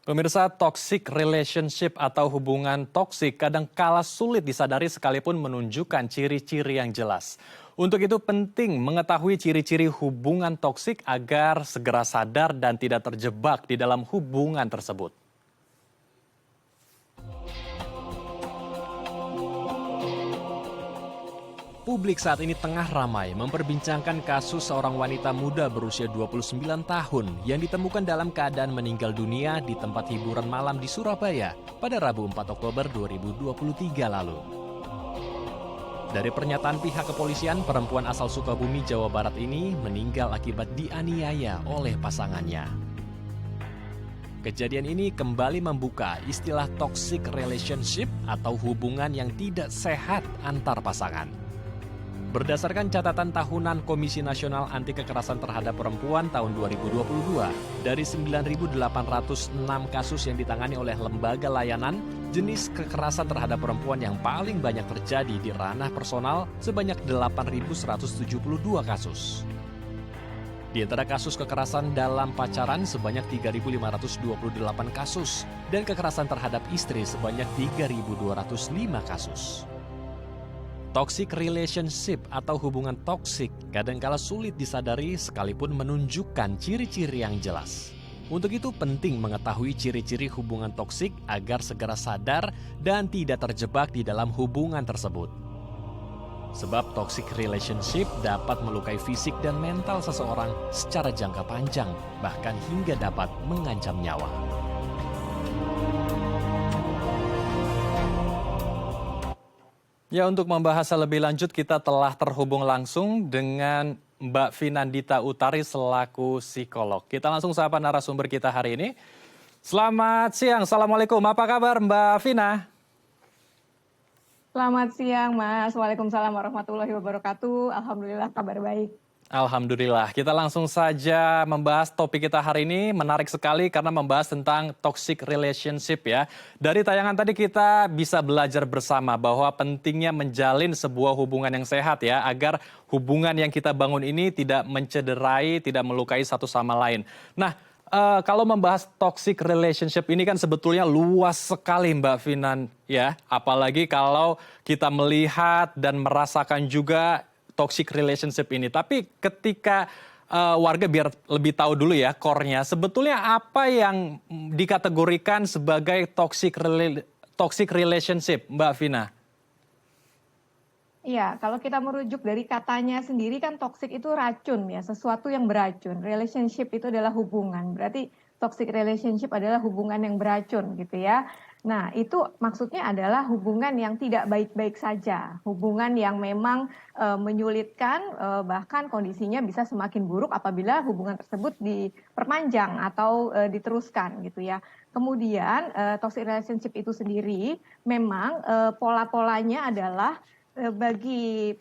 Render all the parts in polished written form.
Pemirsa, toxic relationship atau hubungan toksik kadang kala sulit disadari sekalipun menunjukkan ciri-ciri yang jelas. Untuk itu penting mengetahui ciri-ciri hubungan toksik agar segera sadar dan tidak terjebak di dalam hubungan tersebut. Publik saat ini tengah ramai memperbincangkan kasus seorang wanita muda berusia 29 tahun yang ditemukan dalam keadaan meninggal dunia di tempat hiburan malam di Surabaya pada Rabu 4 Oktober 2023 lalu. Dari pernyataan pihak kepolisian, perempuan asal Sukabumi, Jawa Barat ini meninggal akibat dianiaya oleh pasangannya. Kejadian ini kembali membuka istilah toxic relationship atau hubungan yang tidak sehat antar pasangan. Berdasarkan catatan tahunan Komisi Nasional Anti Kekerasan Terhadap Perempuan tahun 2022, dari 9.806 kasus yang ditangani oleh lembaga layanan, jenis kekerasan terhadap perempuan yang paling banyak terjadi di ranah personal sebanyak 8.172 kasus. Di antara kasus kekerasan dalam pacaran sebanyak 3.528 kasus dan kekerasan terhadap istri sebanyak 3.205 kasus. Toxic relationship atau hubungan toksik kadangkala sulit disadari sekalipun menunjukkan ciri-ciri yang jelas. Untuk itu penting mengetahui ciri-ciri hubungan toksik agar segera sadar dan tidak terjebak di dalam hubungan tersebut. Sebab toxic relationship dapat melukai fisik dan mental seseorang secara jangka panjang, bahkan hingga dapat mengancam nyawa. Ya, untuk membahas lebih lanjut kita telah terhubung langsung dengan Mbak Vinandita Utari selaku psikolog. Kita langsung sapa narasumber kita hari ini. Selamat siang, Assalamualaikum. Apa kabar Mbak Vina? Selamat siang Mas, Waalaikumsalam warahmatullahi wabarakatuh. Alhamdulillah kabar baik. Alhamdulillah, kita langsung saja membahas topik kita hari ini. Menarik sekali karena membahas tentang toxic relationship ya. Dari tayangan tadi kita bisa belajar bersama bahwa pentingnya menjalin sebuah hubungan yang sehat ya. Agar hubungan yang kita bangun ini tidak mencederai, tidak melukai satu sama lain. Nah, kalau membahas toxic relationship ini kan sebetulnya luas sekali Mbak Vinan ya. Apalagi kalau kita melihat dan merasakan juga toxic relationship ini. Tapi ketika warga biar lebih tahu dulu ya core-nya, sebetulnya apa yang dikategorikan sebagai toxic relationship, Mbak Vina? Iya, kalau kita merujuk dari katanya sendiri kan toxic itu racun ya, sesuatu yang beracun. Relationship itu adalah hubungan, berarti toxic relationship adalah hubungan yang beracun gitu ya. Nah, itu maksudnya adalah hubungan yang tidak baik-baik saja, hubungan yang memang menyulitkan, bahkan kondisinya bisa semakin buruk apabila hubungan tersebut diperpanjang atau diteruskan gitu ya. Kemudian toxic relationship itu sendiri memang pola-polanya adalah bagi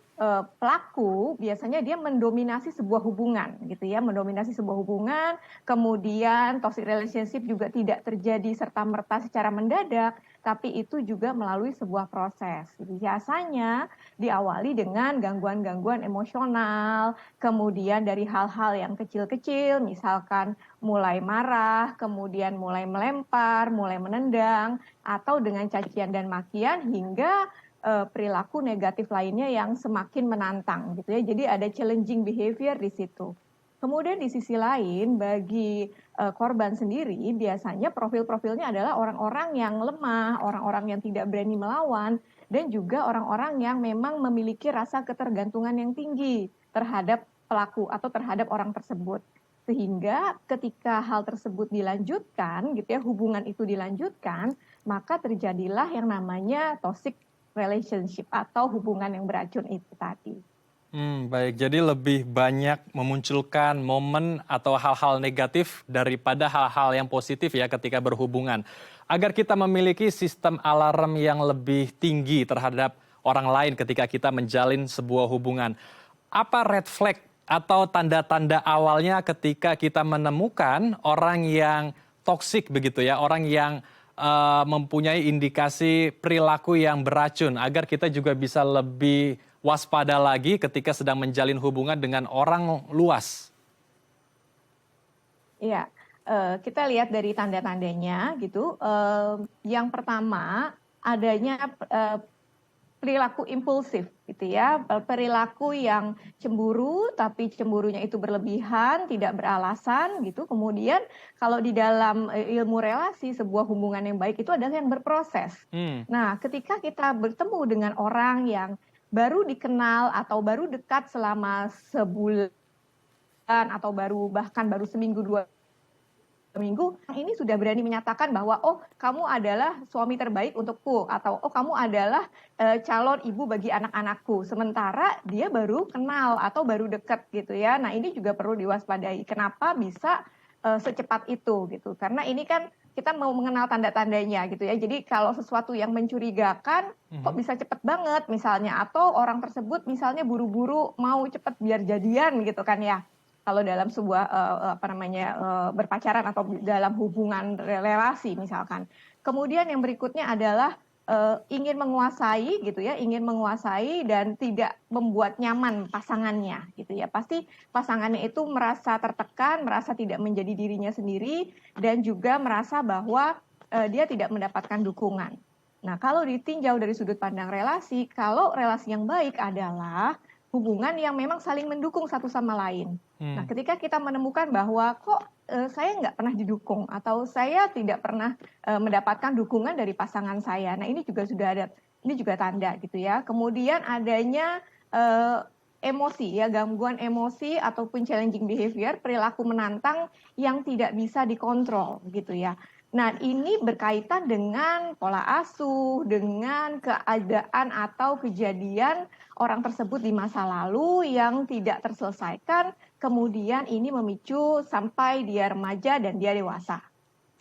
pelaku biasanya dia mendominasi sebuah hubungan gitu ya, mendominasi sebuah hubungan, kemudian toxic relationship juga tidak terjadi serta-merta secara mendadak, tapi itu juga melalui sebuah proses. Jadi biasanya diawali dengan gangguan-gangguan emosional, kemudian dari hal-hal yang kecil-kecil, misalkan mulai marah, kemudian mulai melempar, mulai menendang, atau dengan cacian dan makian hingga perilaku negatif lainnya yang semakin menantang gitu ya. Jadi ada challenging behavior di situ. Kemudian di sisi lain bagi korban sendiri biasanya profil-profilnya adalah orang-orang yang lemah, orang-orang yang tidak berani melawan, dan juga orang-orang yang memang memiliki rasa ketergantungan yang tinggi terhadap pelaku atau terhadap orang tersebut. Sehingga ketika hal tersebut dilanjutkan gitu ya, hubungan itu dilanjutkan, maka terjadilah yang namanya toxic relationship atau hubungan yang beracun itu tadi. Baik, jadi lebih banyak memunculkan momen atau hal-hal negatif daripada hal-hal yang positif ya ketika berhubungan. Agar kita memiliki sistem alarm yang lebih tinggi terhadap orang lain ketika kita menjalin sebuah hubungan. Apa red flag atau tanda-tanda awalnya ketika kita menemukan orang yang toksik begitu ya, orang yang mempunyai indikasi perilaku yang beracun agar kita juga bisa lebih waspada lagi ketika sedang menjalin hubungan dengan orang luas? Iya, kita lihat dari tanda-tandanya gitu. Yang pertama adanya perilaku impulsif gitu ya, perilaku yang cemburu tapi cemburunya itu berlebihan, tidak beralasan gitu. Kemudian kalau di dalam ilmu relasi sebuah hubungan yang baik itu adalah yang berproses. Nah, ketika kita bertemu dengan orang yang baru dikenal atau baru dekat selama sebulan atau bahkan baru seminggu 2 minggu, ini sudah berani menyatakan bahwa oh kamu adalah suami terbaik untukku atau oh kamu adalah calon ibu bagi anak-anakku, sementara dia baru kenal atau baru dekat gitu ya. Nah, ini juga perlu diwaspadai. Kenapa bisa secepat itu gitu? Karena ini kan kita mau mengenal tanda-tandanya gitu ya. Jadi kalau sesuatu yang mencurigakan kok bisa cepet banget misalnya, atau orang tersebut misalnya buru-buru mau cepet biar jadian gitu kan ya. Kalau dalam sebuah berpacaran atau dalam hubungan relasi misalkan. Kemudian yang berikutnya adalah ingin menguasai gitu ya, ingin menguasai dan tidak membuat nyaman pasangannya gitu ya. Pasti pasangannya itu merasa tertekan, merasa tidak menjadi dirinya sendiri, dan juga merasa bahwa dia tidak mendapatkan dukungan. Nah, kalau ditinjau dari sudut pandang relasi, kalau relasi yang baik adalah hubungan yang memang saling mendukung satu sama lain. Nah, ketika kita menemukan bahwa kok saya nggak pernah didukung atau saya tidak pernah mendapatkan dukungan dari pasangan saya, nah ini juga sudah ada, ini juga tanda gitu ya. Kemudian adanya emosi ya, gangguan emosi ataupun challenging behavior, perilaku menantang yang tidak bisa dikontrol gitu ya. Nah, ini berkaitan dengan pola asuh, dengan keadaan atau kejadian orang tersebut di masa lalu yang tidak terselesaikan, kemudian ini memicu sampai dia remaja dan dia dewasa.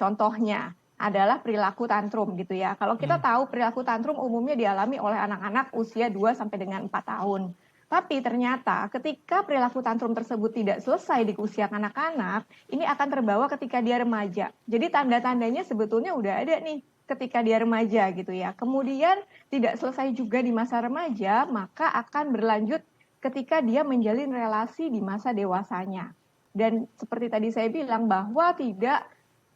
Contohnya adalah perilaku tantrum gitu ya. Kalau kita tahu perilaku tantrum umumnya dialami oleh anak-anak usia 2 sampai dengan 4 tahun. Tapi ternyata ketika perilaku tantrum tersebut tidak selesai di usia anak-anak, ini akan terbawa ketika dia remaja. Jadi tanda-tandanya sebetulnya udah ada nih ketika dia remaja gitu ya. Kemudian tidak selesai juga di masa remaja, maka akan berlanjut ketika dia menjalin relasi di masa dewasanya. Dan seperti tadi saya bilang bahwa tidak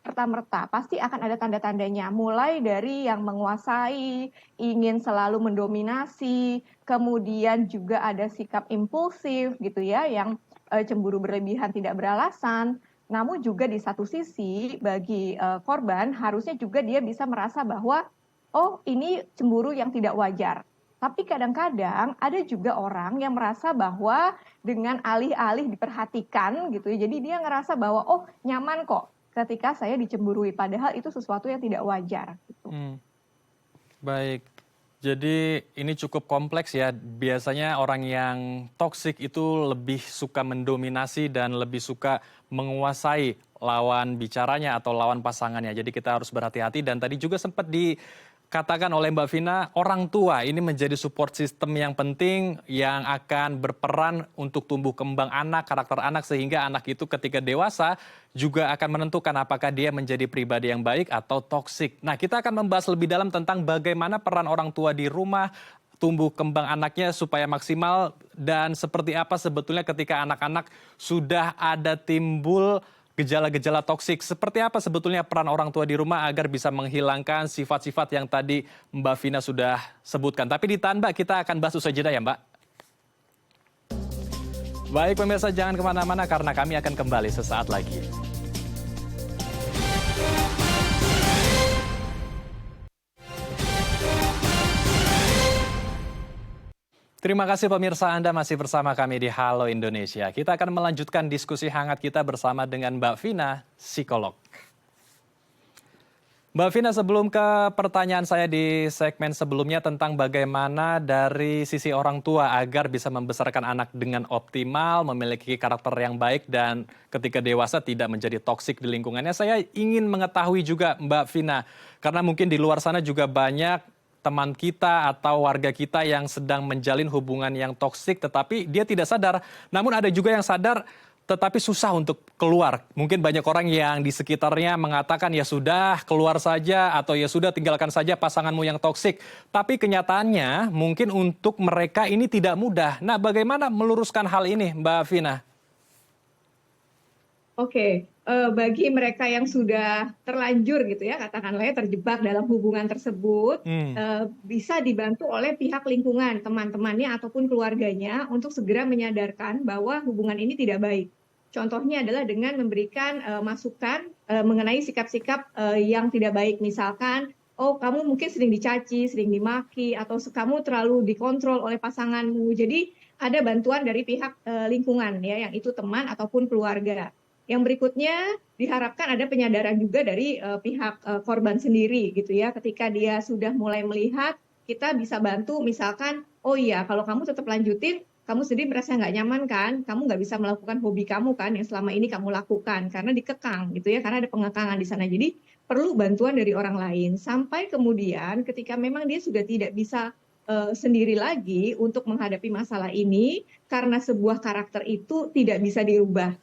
serta-merta, pasti akan ada tanda-tandanya, mulai dari yang menguasai, ingin selalu mendominasi, kemudian juga ada sikap impulsif gitu ya, yang cemburu berlebihan tidak beralasan. Namun juga di satu sisi bagi korban harusnya juga dia bisa merasa bahwa oh ini cemburu yang tidak wajar. Tapi kadang-kadang ada juga orang yang merasa bahwa dengan alih-alih diperhatikan gitu ya, jadi dia ngerasa bahwa oh nyaman kok ketika saya dicemburui, padahal itu sesuatu yang tidak wajar. Gitu. Baik, jadi ini cukup kompleks ya. Biasanya orang yang toksik itu lebih suka mendominasi dan lebih suka menguasai lawan bicaranya atau lawan pasangannya. Jadi kita harus berhati-hati, dan tadi juga sempat dikatakan oleh Mbak Vina, orang tua ini menjadi support system yang penting yang akan berperan untuk tumbuh kembang anak, karakter anak, sehingga anak itu ketika dewasa juga akan menentukan apakah dia menjadi pribadi yang baik atau toksik. Nah, kita akan membahas lebih dalam tentang bagaimana peran orang tua di rumah, tumbuh kembang anaknya supaya maksimal, dan seperti apa sebetulnya ketika anak-anak sudah ada timbul gejala-gejala toksik. Seperti apa sebetulnya peran orang tua di rumah agar bisa menghilangkan sifat-sifat yang tadi Mbak Vina sudah sebutkan. Tapi ditahan Mbak, kita akan bahas usai jeda ya Mbak. Baik pemirsa, jangan kemana-mana karena kami akan kembali sesaat lagi. Terima kasih pemirsa, Anda masih bersama kami di Halo Indonesia. Kita akan melanjutkan diskusi hangat kita bersama dengan Mbak Vina, psikolog. Mbak Vina, sebelum ke pertanyaan saya di segmen sebelumnya tentang bagaimana dari sisi orang tua agar bisa membesarkan anak dengan optimal, memiliki karakter yang baik, dan ketika dewasa tidak menjadi toksik di lingkungannya, saya ingin mengetahui juga Mbak Vina, karena mungkin di luar sana juga banyak teman kita atau warga kita yang sedang menjalin hubungan yang toksik tetapi dia tidak sadar. Namun ada juga yang sadar tetapi susah untuk keluar. Mungkin banyak orang yang di sekitarnya mengatakan ya sudah keluar saja atau ya sudah tinggalkan saja pasanganmu yang toksik. Tapi kenyataannya mungkin untuk mereka ini tidak mudah. Nah, bagaimana meluruskan hal ini Mbak Vina? Oke, bagi mereka yang sudah terlanjur gitu ya, katakanlah ya terjebak dalam hubungan tersebut, Hmm. bisa dibantu oleh pihak lingkungan, teman-temannya ataupun keluarganya untuk segera menyadarkan bahwa hubungan ini tidak baik. Contohnya adalah dengan memberikan masukan mengenai sikap-sikap yang tidak baik, misalkan, oh kamu mungkin sering dicaci, sering dimaki, atau kamu terlalu dikontrol oleh pasanganmu. Jadi ada bantuan dari pihak lingkungan ya, yang itu teman ataupun keluarga. Yang berikutnya diharapkan ada penyadaran juga dari pihak korban sendiri gitu ya. Ketika dia sudah mulai melihat, kita bisa bantu misalkan, oh iya kalau kamu tetap lanjutin, kamu sendiri merasa nggak nyaman kan, kamu nggak bisa melakukan hobi kamu kan yang selama ini kamu lakukan karena dikekang gitu ya, karena ada pengekangan di sana. Jadi perlu bantuan dari orang lain. Sampai kemudian ketika memang dia sudah tidak bisa sendiri lagi untuk menghadapi masalah ini, karena sebuah karakter itu tidak bisa dirubah.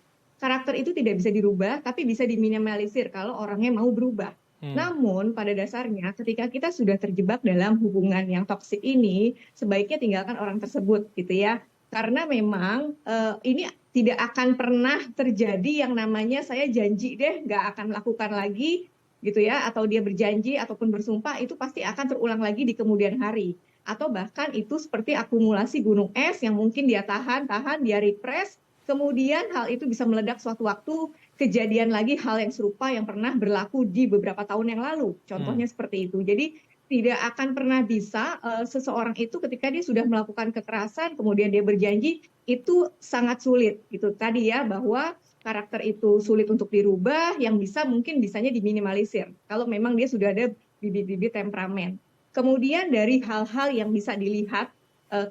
Karakter itu tidak bisa dirubah, tapi bisa diminimalisir kalau orangnya mau berubah. Hmm. Namun pada dasarnya ketika kita sudah terjebak dalam hubungan yang toksik ini, sebaiknya tinggalkan orang tersebut gitu ya. Karena memang ini tidak akan pernah terjadi yang namanya saya janji deh nggak akan lakukan lagi gitu ya, atau dia berjanji ataupun bersumpah itu pasti akan terulang lagi di kemudian hari. Atau bahkan itu seperti akumulasi gunung es yang mungkin dia tahan, dia repress, kemudian hal itu bisa meledak suatu waktu, kejadian lagi hal yang serupa yang pernah berlaku di beberapa tahun yang lalu. Hmm. Contohnya seperti itu. Jadi tidak akan pernah bisa seseorang itu ketika dia sudah melakukan kekerasan, kemudian dia berjanji, itu sangat sulit. Gitu tadi ya, bahwa karakter itu sulit untuk dirubah, yang bisa mungkin bisanya diminimalisir. Kalau memang dia sudah ada bibit-bibit temperamen. Kemudian dari hal-hal yang bisa dilihat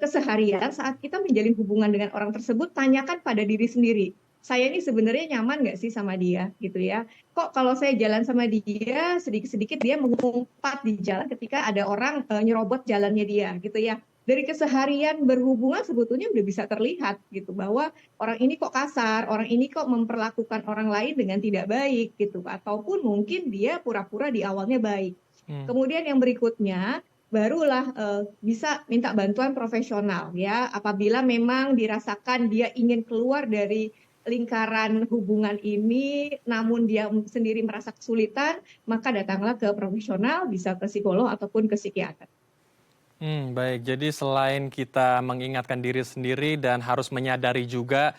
keseharian saat kita menjalin hubungan dengan orang tersebut, tanyakan pada diri sendiri, saya ini sebenarnya nyaman nggak sih sama dia gitu ya, kok kalau saya jalan sama dia sedikit-sedikit dia mengumpat di jalan ketika ada orang nyerobot jalannya dia gitu ya. Dari keseharian berhubungan sebetulnya udah bisa terlihat gitu bahwa orang ini kok kasar, orang ini kok memperlakukan orang lain dengan tidak baik gitu, ataupun mungkin dia pura-pura di awalnya baik. Hmm. Kemudian yang berikutnya barulah bisa minta bantuan profesional ya, apabila memang dirasakan dia ingin keluar dari lingkaran hubungan ini namun dia sendiri merasa kesulitan, maka datanglah ke profesional, bisa ke psikolog ataupun ke psikiater. Baik. Jadi selain kita mengingatkan diri sendiri dan harus menyadari juga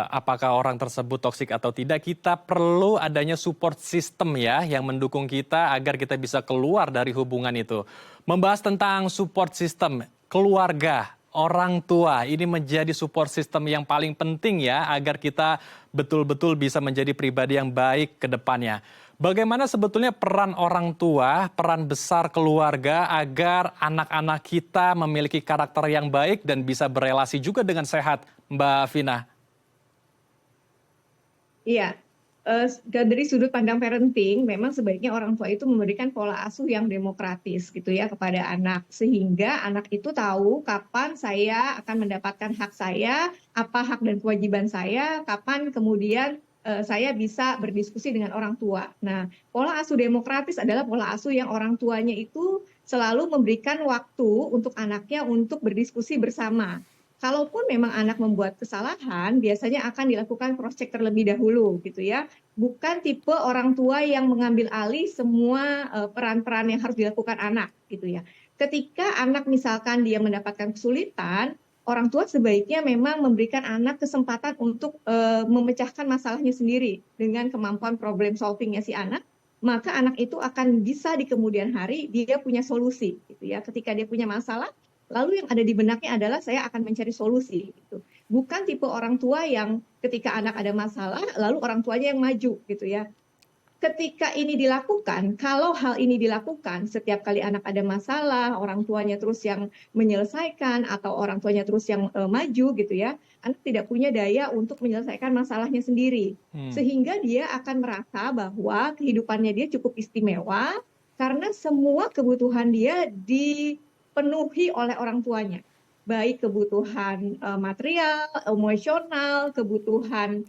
apakah orang tersebut toksik atau tidak, kita perlu adanya support system ya yang mendukung kita agar kita bisa keluar dari hubungan itu. Membahas tentang support system, keluarga, orang tua ini menjadi support system yang paling penting ya agar kita betul-betul bisa menjadi pribadi yang baik ke depannya. Bagaimana sebetulnya peran orang tua, peran besar keluarga agar anak-anak kita memiliki karakter yang baik dan bisa berelasi juga dengan sehat, Mbak Vina? Iya, dari sudut pandang parenting, memang sebaiknya orang tua itu memberikan pola asuh yang demokratis gitu ya kepada anak, sehingga anak itu tahu kapan saya akan mendapatkan hak saya, apa hak dan kewajiban saya, kapan kemudian saya bisa berdiskusi dengan orang tua. Nah, pola asuh demokratis adalah pola asuh yang orang tuanya itu selalu memberikan waktu untuk anaknya untuk berdiskusi bersama. Kalaupun memang anak membuat kesalahan, biasanya akan dilakukan cross check terlebih dahulu gitu ya. Bukan tipe orang tua yang mengambil alih semua peran-peran yang harus dilakukan anak gitu ya. Ketika anak misalkan dia mendapatkan kesulitan, orang tua sebaiknya memang memberikan anak kesempatan untuk memecahkan masalahnya sendiri dengan kemampuan problem solvingnya si anak, maka anak itu akan bisa di kemudian hari dia punya solusi gitu ya. Ketika dia punya masalah, lalu yang ada di benaknya adalah saya akan mencari solusi gitu. Bukan tipe orang tua yang ketika anak ada masalah lalu orang tuanya yang maju gitu ya. Ketika ini dilakukan, kalau hal ini dilakukan setiap kali anak ada masalah, orang tuanya terus yang menyelesaikan atau orang tuanya terus yang maju gitu ya, anak tidak punya daya untuk menyelesaikan masalahnya sendiri. Hmm. Sehingga dia akan merasa bahwa kehidupannya dia cukup istimewa karena semua kebutuhan dia dipenuhi oleh orang tuanya. Baik kebutuhan material, emosional, kebutuhan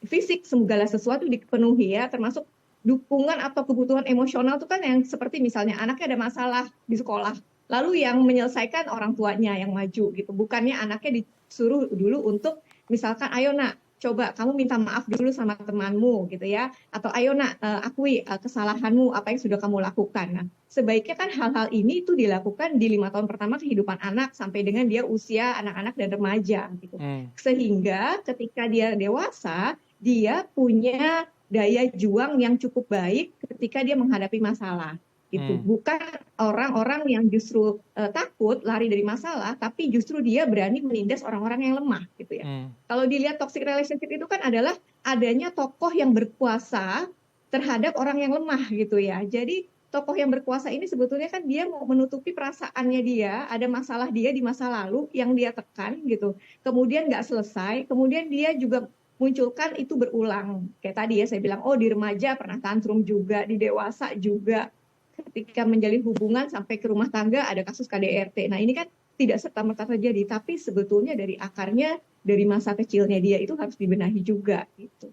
fisik, segala sesuatu dipenuhi ya, termasuk dukungan atau kebutuhan emosional itu kan yang seperti misalnya anaknya ada masalah di sekolah, lalu yang menyelesaikan orang tuanya yang maju gitu, bukannya anaknya disuruh dulu untuk misalkan ayo nak coba kamu minta maaf dulu sama temanmu gitu ya, atau ayo nak akui kesalahanmu apa yang sudah kamu lakukan. Nah, sebaiknya kan hal-hal ini itu dilakukan di 5 tahun pertama kehidupan anak sampai dengan dia usia anak-anak dan remaja gitu. Sehingga ketika dia dewasa, dia punya daya juang yang cukup baik ketika dia menghadapi masalah gitu. Bukan orang-orang yang justru takut lari dari masalah, tapi justru dia berani menindas orang-orang yang lemah gitu ya. Kalau dilihat toxic relationship itu kan adalah adanya tokoh yang berkuasa terhadap orang yang lemah gitu ya. Jadi tokoh yang berkuasa ini sebetulnya kan dia mau menutupi perasaannya dia, ada masalah dia di masa lalu yang dia tekan gitu. Kemudian nggak selesai, kemudian dia juga munculkan itu berulang. Kayak tadi ya saya bilang, oh di remaja pernah tantrum juga, di dewasa juga. Ketika menjalin hubungan sampai ke rumah tangga ada kasus KDRT. Nah ini kan tidak serta-merta terjadi, tapi sebetulnya dari akarnya, dari masa kecilnya dia itu harus dibenahi juga gitu.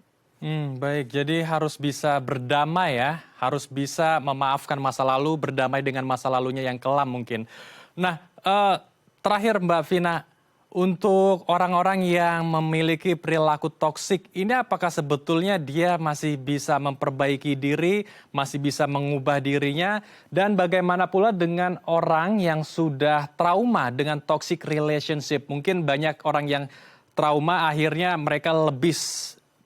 Baik, jadi harus bisa berdamai ya, harus bisa memaafkan masa lalu, berdamai dengan masa lalunya yang kelam mungkin. Nah, terakhir Mbak Vina, untuk orang-orang yang memiliki perilaku toksik, ini apakah sebetulnya dia masih bisa memperbaiki diri, masih bisa mengubah dirinya, dan bagaimana pula dengan orang yang sudah trauma dengan toxic relationship? Mungkin banyak orang yang trauma akhirnya mereka lebih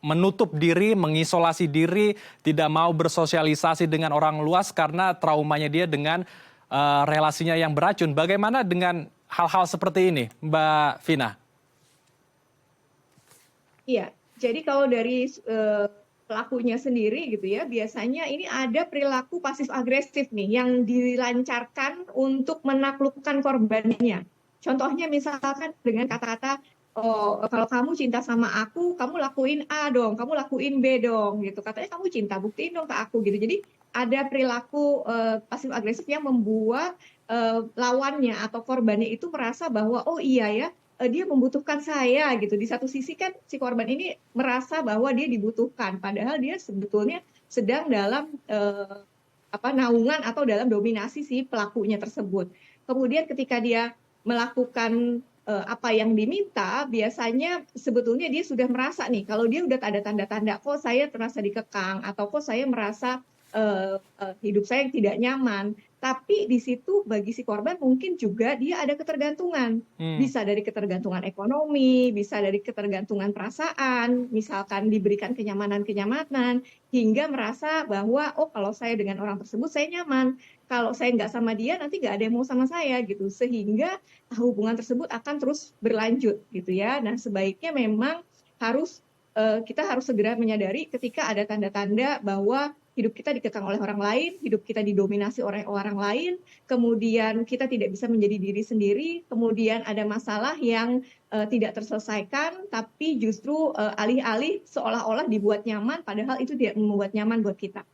menutup diri, mengisolasi diri, tidak mau bersosialisasi dengan orang luas karena traumanya dia dengan relasinya yang beracun. Bagaimana dengan hal-hal seperti ini, Mbak Vina? Iya, jadi kalau dari pelakunya sendiri gitu ya, biasanya ini ada perilaku pasif agresif nih yang dilancarkan untuk menaklukkan korbannya. Contohnya misalkan dengan kata-kata, oh kalau kamu cinta sama aku, kamu lakuin A dong, kamu lakuin B dong, gitu. Katanya kamu cinta, buktiin dong ke aku gitu. Jadi ada perilaku pasif agresif yang membuat lawannya atau korbannya itu merasa bahwa oh iya ya, dia membutuhkan saya gitu. Di satu sisi kan si korban ini merasa bahwa dia dibutuhkan, padahal dia sebetulnya sedang dalam naungan atau dalam dominasi si pelakunya tersebut. Kemudian ketika dia melakukan apa yang diminta, biasanya sebetulnya dia sudah merasa nih, kalau dia udah ada tanda-tanda, kok saya terasa dikekang, atau kok saya merasa hidup saya yang tidak nyaman. Tapi di situ bagi si korban mungkin juga dia ada ketergantungan. Bisa dari ketergantungan ekonomi, bisa dari ketergantungan perasaan, misalkan diberikan kenyamanan-kenyamanan, hingga merasa bahwa, oh kalau saya dengan orang tersebut saya nyaman, kalau saya nggak sama dia nanti nggak ada yang mau sama saya gitu. Sehingga hubungan tersebut akan terus berlanjut gitu ya. Nah sebaiknya memang kita harus segera menyadari ketika ada tanda-tanda bahwa hidup kita dikekang oleh orang lain, hidup kita didominasi oleh orang lain, kemudian kita tidak bisa menjadi diri sendiri, kemudian ada masalah yang tidak terselesaikan, tapi justru alih-alih seolah-olah dibuat nyaman, padahal itu tidak membuat nyaman buat kita.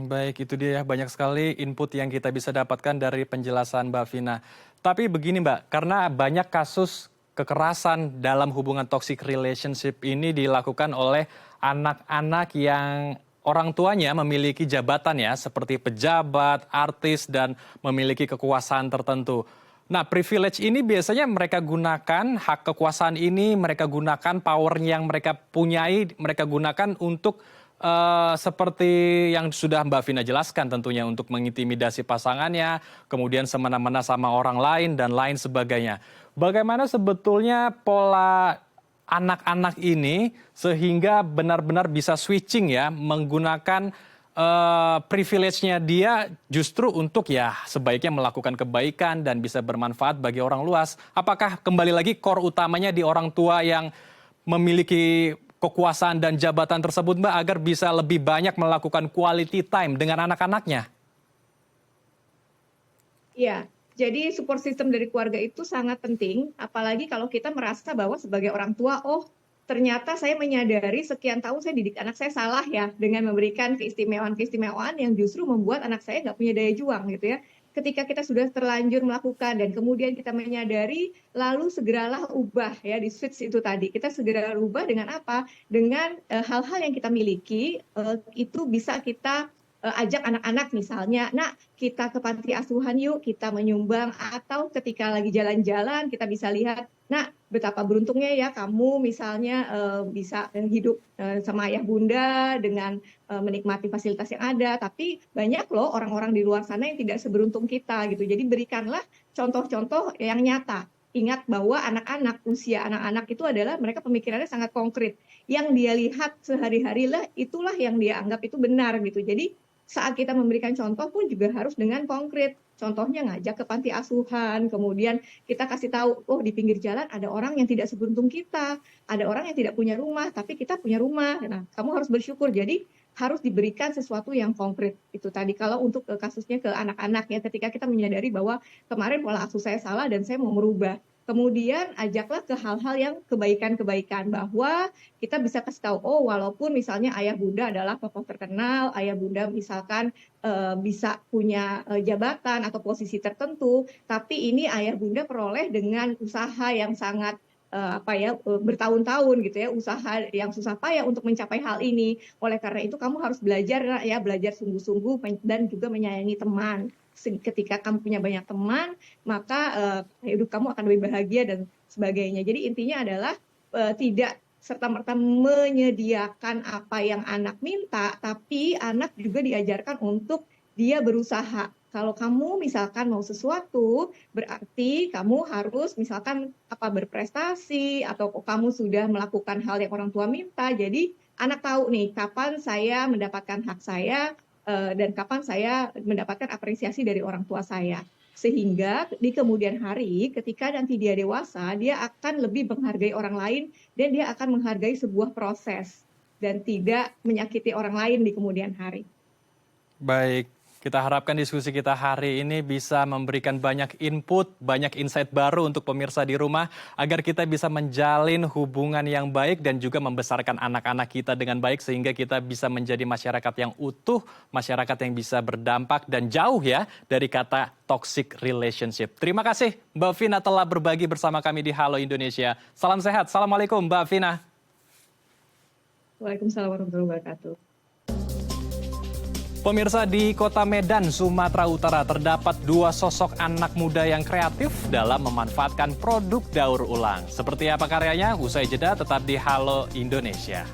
Baik, itu dia ya, banyak sekali input yang kita bisa dapatkan dari penjelasan Mbak Vina. Tapi begini Mbak, karena banyak kasus kekerasan dalam hubungan toxic relationship ini dilakukan oleh anak-anak yang orang tuanya memiliki jabatan ya, seperti pejabat, artis, dan memiliki kekuasaan tertentu. Nah, privilege ini biasanya mereka gunakan, hak kekuasaan ini mereka gunakan, power yang mereka punyai, mereka gunakan untuk seperti yang sudah Mbak Vina jelaskan tentunya, untuk mengintimidasi pasangannya, kemudian semena-mena sama orang lain, dan lain sebagainya. Bagaimana sebetulnya pola anak-anak ini sehingga benar-benar bisa switching ya, menggunakan privilege-nya dia justru untuk ya sebaiknya melakukan kebaikan dan bisa bermanfaat bagi orang luas. Apakah kembali lagi core utamanya di orang tua yang memiliki kekuasaan dan jabatan tersebut Mbak, agar bisa lebih banyak melakukan quality time dengan anak-anaknya? Iya. Jadi support system dari keluarga itu sangat penting, apalagi kalau kita merasa bahwa sebagai orang tua, oh ternyata saya menyadari sekian tahun saya didik anak saya salah ya, dengan memberikan keistimewaan-keistimewaan yang justru membuat anak saya nggak punya daya juang gitu ya. Ketika kita sudah terlanjur melakukan dan kemudian kita menyadari, lalu segeralah ubah ya, di switch itu tadi. Kita segera ubah dengan apa? Dengan hal-hal yang kita miliki, itu bisa kita ajak anak-anak misalnya, "Nak, kita ke panti asuhan yuk, kita menyumbang." Atau ketika lagi jalan-jalan kita bisa lihat, "Nak, betapa beruntungnya ya kamu misalnya bisa hidup sama ayah bunda dengan menikmati fasilitas yang ada, tapi banyak loh orang-orang di luar sana yang tidak seberuntung kita," gitu. Jadi berikanlah contoh-contoh yang nyata. Ingat bahwa usia anak-anak itu adalah mereka pemikirannya sangat konkret. Yang dia lihat sehari-hari lah, itulah yang dia anggap itu benar gitu. Jadi saat kita memberikan contoh pun juga harus dengan konkret. Contohnya ngajak ke panti asuhan, kemudian kita kasih tahu, oh di pinggir jalan ada orang yang tidak seberuntung kita, ada orang yang tidak punya rumah, tapi kita punya rumah. Nah, kamu harus bersyukur. Jadi harus diberikan sesuatu yang konkret. Itu tadi kalau untuk kasusnya ke anak-anak ya, ketika kita menyadari bahwa kemarin pola asuh saya salah dan saya mau merubah. Kemudian ajaklah ke hal-hal yang kebaikan-kebaikan, bahwa kita bisa kasih tahu, oh walaupun misalnya ayah bunda adalah tokoh terkenal, ayah bunda misalkan bisa punya jabatan atau posisi tertentu, tapi ini ayah bunda peroleh dengan usaha yang sangat bertahun-tahun gitu ya, usaha yang susah payah untuk mencapai hal ini. Oleh karena itu kamu harus belajar ya, belajar sungguh-sungguh dan juga menyayangi teman. Ketika kamu punya banyak teman, maka hidup kamu akan lebih bahagia dan sebagainya. Jadi intinya adalah tidak serta-merta menyediakan apa yang anak minta, tapi anak juga diajarkan untuk dia berusaha. Kalau kamu misalkan mau sesuatu, berarti kamu harus misalkan berprestasi, atau kamu sudah melakukan hal yang orang tua minta. Jadi anak tahu nih kapan saya mendapatkan hak saya, dan kapan saya mendapatkan apresiasi dari orang tua saya. Sehingga di kemudian hari ketika nanti dia dewasa, dia akan lebih menghargai orang lain dan dia akan menghargai sebuah proses dan tidak menyakiti orang lain di kemudian hari. Baik, kita harapkan diskusi kita hari ini bisa memberikan banyak input, banyak insight baru untuk pemirsa di rumah, agar kita bisa menjalin hubungan yang baik dan juga membesarkan anak-anak kita dengan baik, sehingga kita bisa menjadi masyarakat yang utuh, masyarakat yang bisa berdampak dan jauh ya dari kata toxic relationship. Terima kasih Mbak Vina telah berbagi bersama kami di Halo Indonesia. Salam sehat, Assalamualaikum Mbak Vina. Waalaikumsalam warahmatullahi wabarakatuh. Pemirsa, di Kota Medan, Sumatera Utara terdapat 2 sosok anak muda yang kreatif dalam memanfaatkan produk daur ulang. Seperti apa karyanya? Usai jeda tetap di Halo Indonesia.